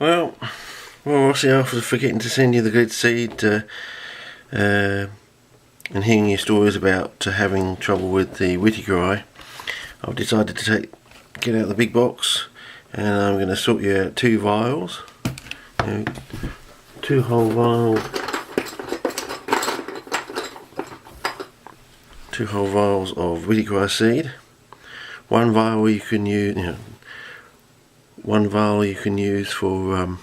Well, obviously after forgetting to send you the good seed and hearing your stories about having trouble with the WHITTAKERII, I've decided to get out the big box, and I'm going to sort you out two vials, two whole vials of WHITTAKERII seed. One vial you can use, one vial you can use for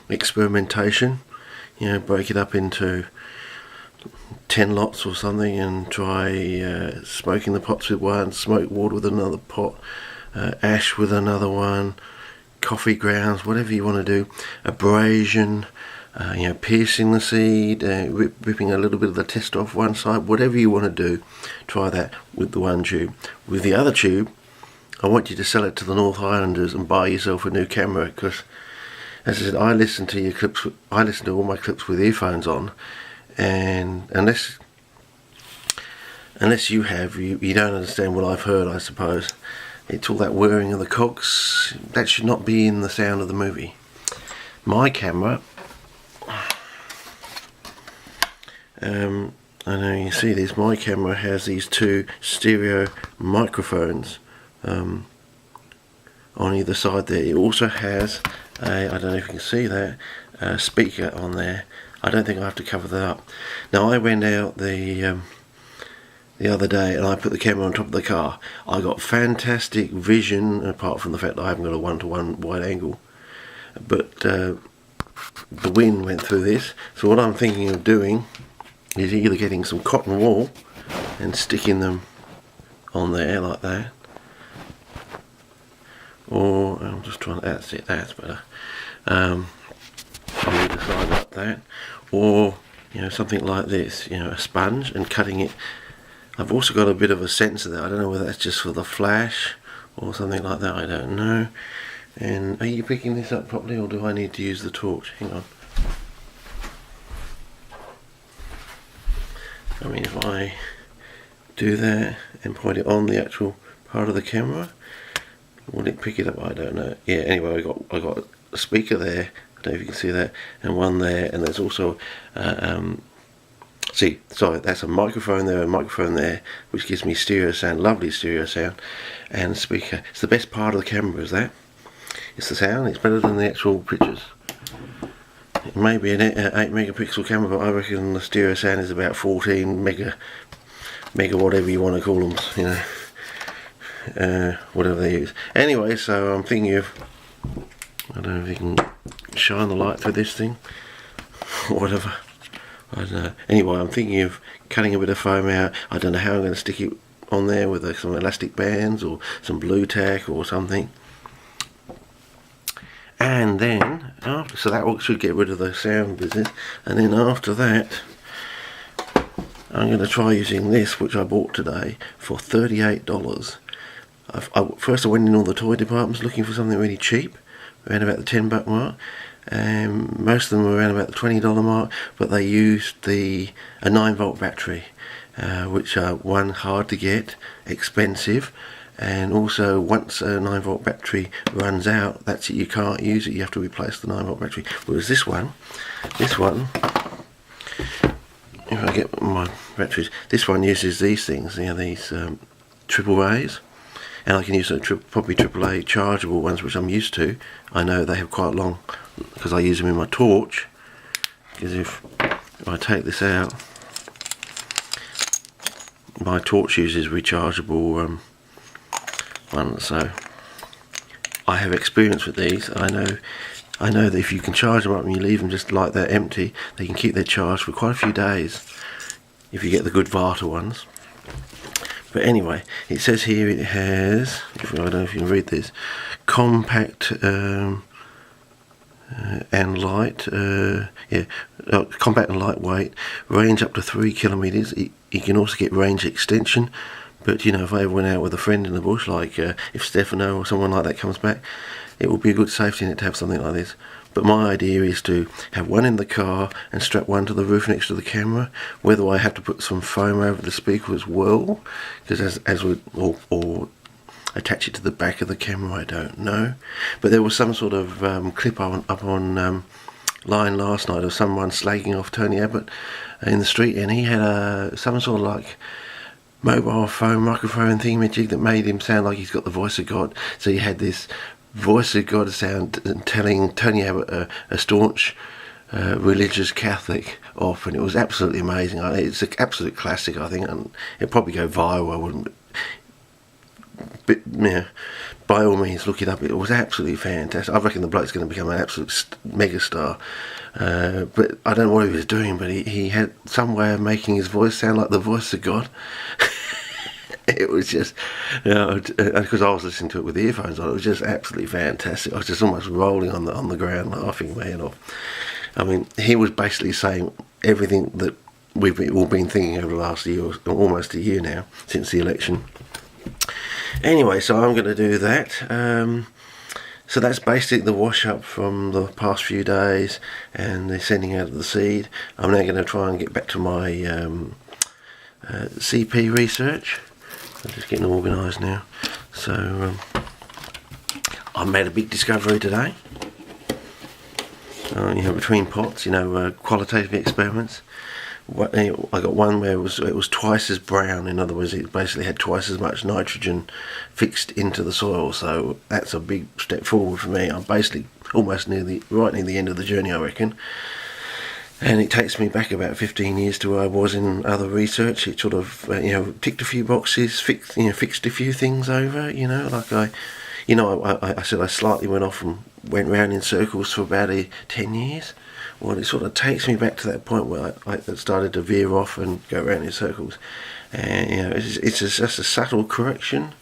experimentation. Break it up into 10 lots or something and try smoking the pots with one, smoke water with another pot, ash with another one, coffee grounds, whatever you want to do, abrasion, piercing the seed, ripping a little bit of the test off one side, whatever you want to do, try that with the one tube. With the other tube, I want you to sell it to the North Islanders and buy yourself a new camera, because, as I said, I listen to your clips. I listen to all my clips with earphones on, and unless you have, you don't understand what I've heard. I suppose it's all that whirring of the cogs. That should not be in the sound of the movie. My camera, I know you see this. My camera has these two stereo microphones on either side there. It also has I don't know if you can see that, speaker on there. I don't think I have to cover that up. Now, I went out the other day and I put the camera on top of the car. I got fantastic vision, apart from the fact that I haven't got a one-to-one wide angle, but the wind went through this. So what I'm thinking of doing is either getting some cotton wool and sticking them on there like that, or I'm just trying to, that's it, that's better. I'll either side like that, or something like this, a sponge, and cutting it. I've also got a bit of a sensor there. I don't know whether that's just for the flash or something like that, I don't know. And are you picking this up properly, or do I need to use the torch? Hang on. I mean, if I do that and point it on the actual part of the camera, will it pick it up? I don't know. Yeah, anyway, I got a speaker there, I don't know if you can see that, and one there, and there's also sorry, that's a microphone there, a microphone there, which gives me stereo sound, lovely stereo sound, and speaker. It's the best part of the camera, is that. It's the sound. It's better than the actual pictures. It may be an 8 megapixel camera, but I reckon the stereo sound is about 14 mega whatever you want to call them, whatever they use. Anyway, so I'm thinking of, I don't know if you can shine the light through this thing, whatever, I don't know. Anyway, I'm thinking of cutting a bit of foam out. I don't know how I'm going to stick it on there with some elastic bands or some blue tack or something. And then after, so that should get rid of the sound business, and then after that I'm going to try using this, which I bought today for $38. First I went in all the toy departments looking for something really cheap, around about the $10 mark. Most of them were around about the $20 mark, but they used a 9-volt battery, which are one, hard to get, expensive, and also once a 9-volt battery runs out, that's it, you can't use it, you have to replace the 9-volt battery. Whereas this one, if I get my batteries, this one uses these things, these triple A's, and I can use probably AAA chargeable ones, which I'm used to. I know they have quite long, because I use them in my torch, because if I take this out, my torch uses rechargeable ones, so I have experience with these. I know that if you can charge them up and you leave them just like that empty, they can keep their charge for quite a few days if you get the good Vata ones. But anyway, it says here it has, I don't know if you can read this, compact and light, compact and lightweight, range up to 3 kilometers. You can also get range extension, but if I ever went out with a friend in the bush, like if Stefano or someone like that comes back, it would be a good safety net to have something like this. But my idea is to have one in the car and strap one to the roof next to the camera. Whether I have to put some foam over the speaker as well, because as we, or attach it to the back of the camera, I don't know. But there was some sort of clip up on line last night of someone slagging off Tony Abbott in the street, and he had some sort of like mobile phone microphone thingamajig that made him sound like he's got the voice of God. So he had this voice of God sound telling Tony Abbott, a staunch religious Catholic, off, and it was absolutely amazing. It's an absolute classic, I think, and it'd probably go viral. I wouldn't, but yeah, by all means look it up. It was absolutely fantastic. I reckon the bloke's going to become an absolute megastar. But I don't know what he was doing, but he had some way of making his voice sound like the voice of God. It was just, you know, because I was listening to it with earphones on, it was just absolutely fantastic. I was just almost rolling on the ground laughing my head off. I mean, he was basically saying everything that we've all been thinking over the last year, or almost a year now, since the election. Anyway, so I'm going to do that. So that's basically the wash up from the past few days and the sending out of the seed. I'm now going to try and get back to my CP research. I'm just getting organised now. So I made a big discovery today. You know, between pots, you know, qualitative experiments. I got one where it was twice as brown. In other words, it basically had twice as much nitrogen fixed into the soil. So that's a big step forward for me. I'm basically almost right near the end of the journey, I reckon. And it takes me back about 15 years to where I was in other research. It sort of, you know, ticked a few boxes, fixed a few things over. You know, like I said, I slightly went off and went round in circles for about 10 years. Well, it sort of takes me back to that point where I started to veer off and go around in circles. And, you know, it's just a subtle correction,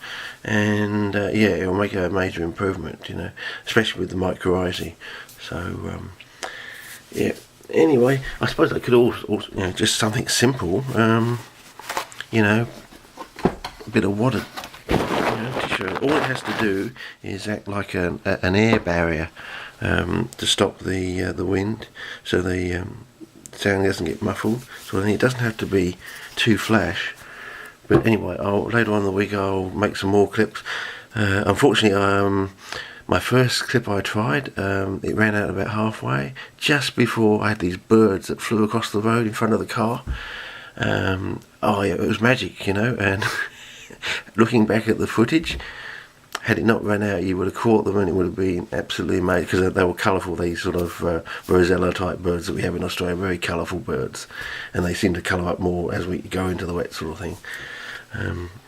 and yeah, it'll make a major improvement, you know, especially with the mycorrhizae. So, yeah. Anyway, I suppose I could also you know, just something simple, you know, a bit of water. All it has to do is act like an air barrier to stop the wind, so the sound doesn't get muffled. So I think it doesn't have to be too flash. But anyway, later on in the week I'll make some more clips. Unfortunately, my first clip I tried, it ran out about halfway, just before I had these birds that flew across the road in front of the car. Oh yeah, it was magic, you know, and looking back at the footage, had it not run out, you would have caught them and it would have been absolutely amazing, because they were colourful, these sort of Rosella type birds that we have in Australia, very colourful birds, and they seem to colour up more as we go into the wet sort of thing.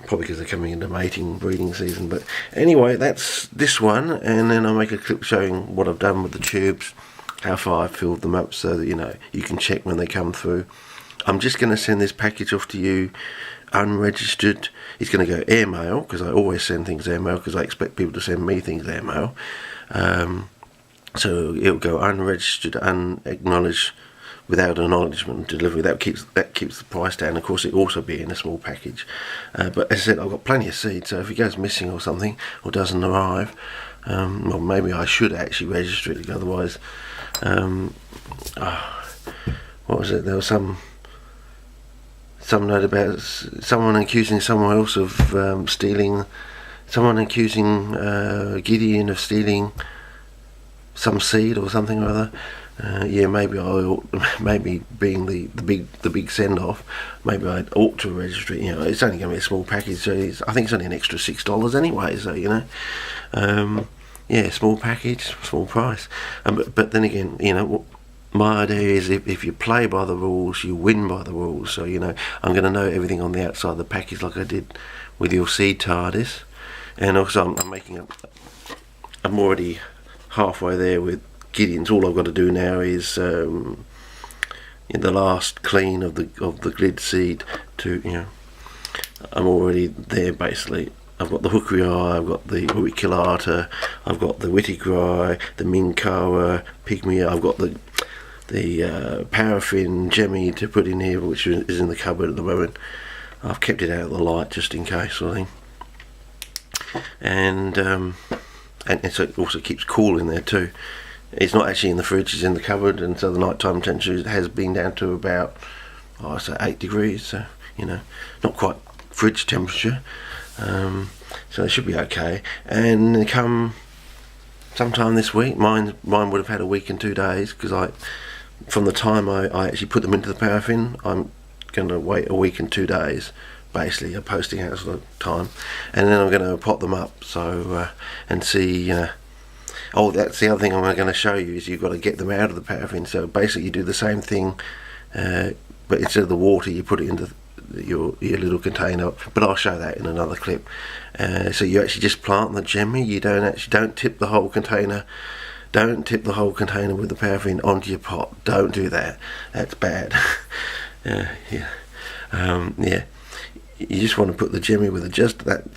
Probably because they're coming into mating, breeding season. But anyway, that's this one, and then I'll make a clip showing what I've done with the tubes, how far I've filled them up, so that, you know, you can check when they come through. I'm just going to send this package off to you unregistered. It's going to go airmail, because I always send things airmail, because I expect people to send me things airmail. So it'll go unregistered, unacknowledged, without acknowledgement delivery. That keeps the price down. Of course, it also be in a small package. But as I said, I've got plenty of seed, so if it goes missing or something, or doesn't arrive, well, maybe I should actually register it. Otherwise, what was it? There was some note about someone accusing someone else of stealing. Someone accusing Gideon of stealing some seed or something or other. Yeah, maybe being the big send off, maybe I ought to register it. You know, it's only going to be a small package, so I think it's only an extra $6 anyway. So you know, yeah, small package, small price. But then again, you know, my idea is if you play by the rules, you win by the rules. So you know, I'm going to know everything on the outside of the package, like I did with your seed TARDIS, and also I'm already halfway there with Gideon's. All I've got to do now is in the last clean of the glid seed to, you know, I'm already there basically. I've got the hookery eye, I've got the auriculata, I've got the Whittakeri, the Minkoa, pygmea, I've got the paraffin gemmy to put in here, which is in the cupboard at the moment. I've kept it out of the light just in case, sort of thing. And so it also keeps cool in there too. It's not actually in the fridge, it's in the cupboard, and so the nighttime temperature has been down to about, I say 8 degrees, so, you know, not quite fridge temperature. so it should be okay. And come sometime this week, mine would have had a week and 2 days, because from the time I actually put them into the paraffin, I'm going to wait a week and 2 days, basically, a posting out sort of time, and then I'm going to pot them up, so and see. Oh, that's the other thing I'm going to show you, is you've got to get them out of the paraffin. So basically you do the same thing, but instead of the water, you put it into your little container, but I'll show that in another clip. So you actually just plant the jemmy. You don't tip the whole container. Don't tip the whole container with the paraffin onto your pot. Don't do that. That's bad. Yeah. You just want to put the jemmy with just that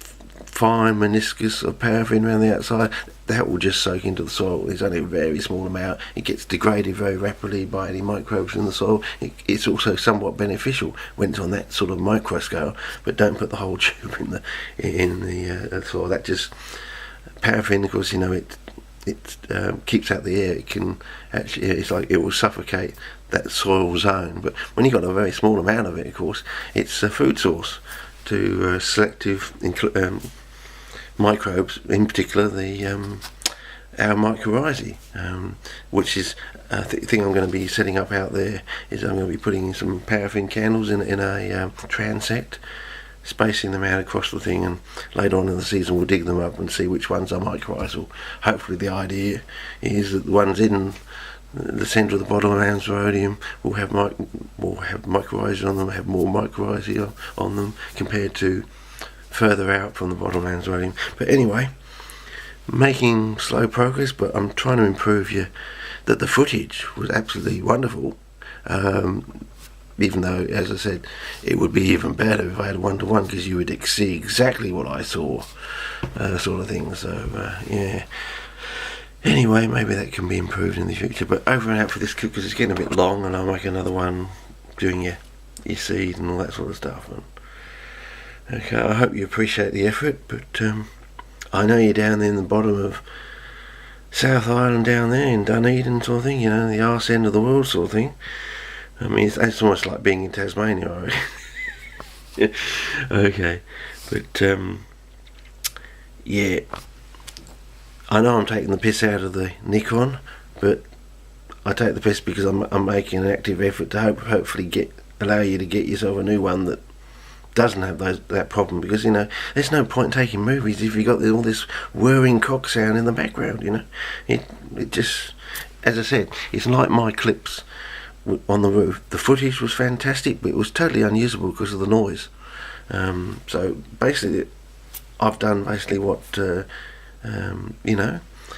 fine meniscus of paraffin around the outside. That will just soak into the soil. There's only a very small amount. It gets degraded very rapidly by any microbes in the soil. It's also somewhat beneficial when it's on that sort of micro scale, but don't put the whole tube in the soil. That just, paraffin, of course, it keeps out the air. It can actually, it's like it will suffocate that soil zone. But when you've got a very small amount of it, of course, it's a food source to selective microbes, in particular our mycorrhizae, which is a thing I'm going to be setting up out there. Is I'm going to be putting some paraffin candles in a transect, spacing them out across the thing, and later on in the season we'll dig them up and see which ones are mycorrhizal. Hopefully the idea is that the ones in the centre of the bottomlands rhodium will have mycorrhizae on them, have more mycorrhizae on them compared to further out from the bottomlands rhodium. But anyway, making slow progress, but I'm trying to improve that the footage was absolutely wonderful. Even though, as I said, it would be even better if I had a 1-to-1, because you would see exactly what I saw, sort of thing. So yeah. Anyway, maybe that can be improved in the future. But over and out for this clip, because it's getting a bit long, and I'll make another one doing your seed and all that sort of stuff. Okay, I hope you appreciate the effort, but I know you're down there in the bottom of South Island, down there in Dunedin sort of thing, the arse end of the world sort of thing. I mean, it's almost like being in Tasmania, I reckon. Okay, but yeah, I know I'm taking the piss out of the Nikon, but I take the piss because I'm making an active effort to hopefully allow you to get yourself a new one that doesn't have that problem, because there's no point in taking movies if you've got all this whirring cock sound in the background. It just, as I said, it's like my clips on the roof. The footage was fantastic, but it was totally unusable because of the noise. So basically I've done basically what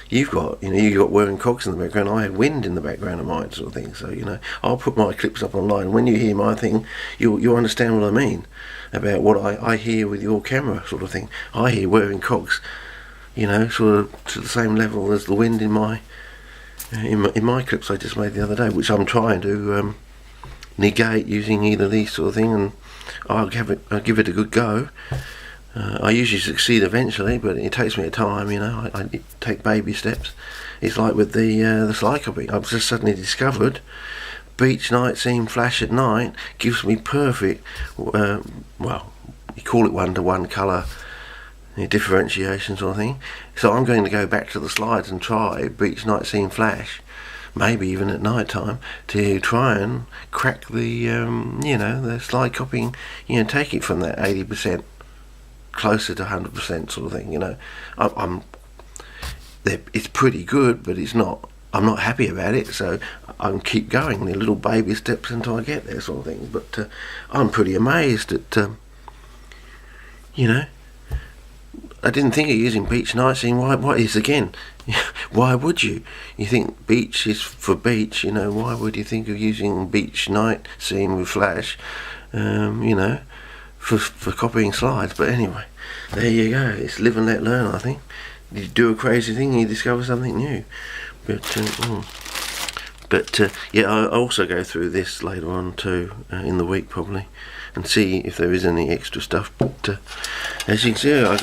you've got whirring cogs in the background. I had wind in the background of mine, sort of thing. So I'll put my clips up online. When you hear my thing, you'll understand what I mean about what I hear with your camera, sort of thing. I hear whirring cogs, sort of to the same level as the wind in my clips I just made the other day, which I'm trying to negate using either of these sort of thing, and I'll give it a good go. I usually succeed eventually, but it takes me a time. I take baby steps. It's like with the slide copying. I've just suddenly discovered beach night scene flash at night gives me perfect, well, you call it 1-to-1 colour differentiation sort of thing. So I'm going to go back to the slides and try beach night scene flash, maybe even at night time, to try and crack the the slide copying, take it from that 80% closer to 100% sort of thing. It's pretty good, but it's not. I'm not happy about it, so I'll keep going the little baby steps until I get there, sort of thing. But I'm pretty amazed at I didn't think of using beach night scene. What is again? Why would you? You think beach is for beach, why would you think of using beach night scene with flash, for copying slides? But anyway, there you go. It's live and let learn, I think. You do a crazy thing and you discover something new. But yeah, I also go through this later on too, in the week probably, and see if there is any extra stuff. But as you can see, I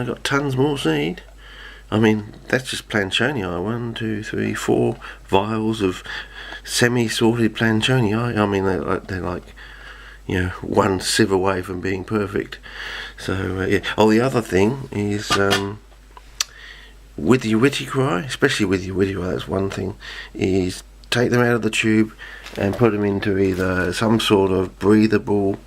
got tons more seed. I mean, that's just planchonii. 1, 2, 3, 4 vials of semi-sorted planchonii. I mean, they're like one sieve away from being perfect. So yeah. Oh, the other thing is with your WHITTAKERI, especially with your WHITTAKERI, that's one thing, is take them out of the tube and put them into either some sort of breathable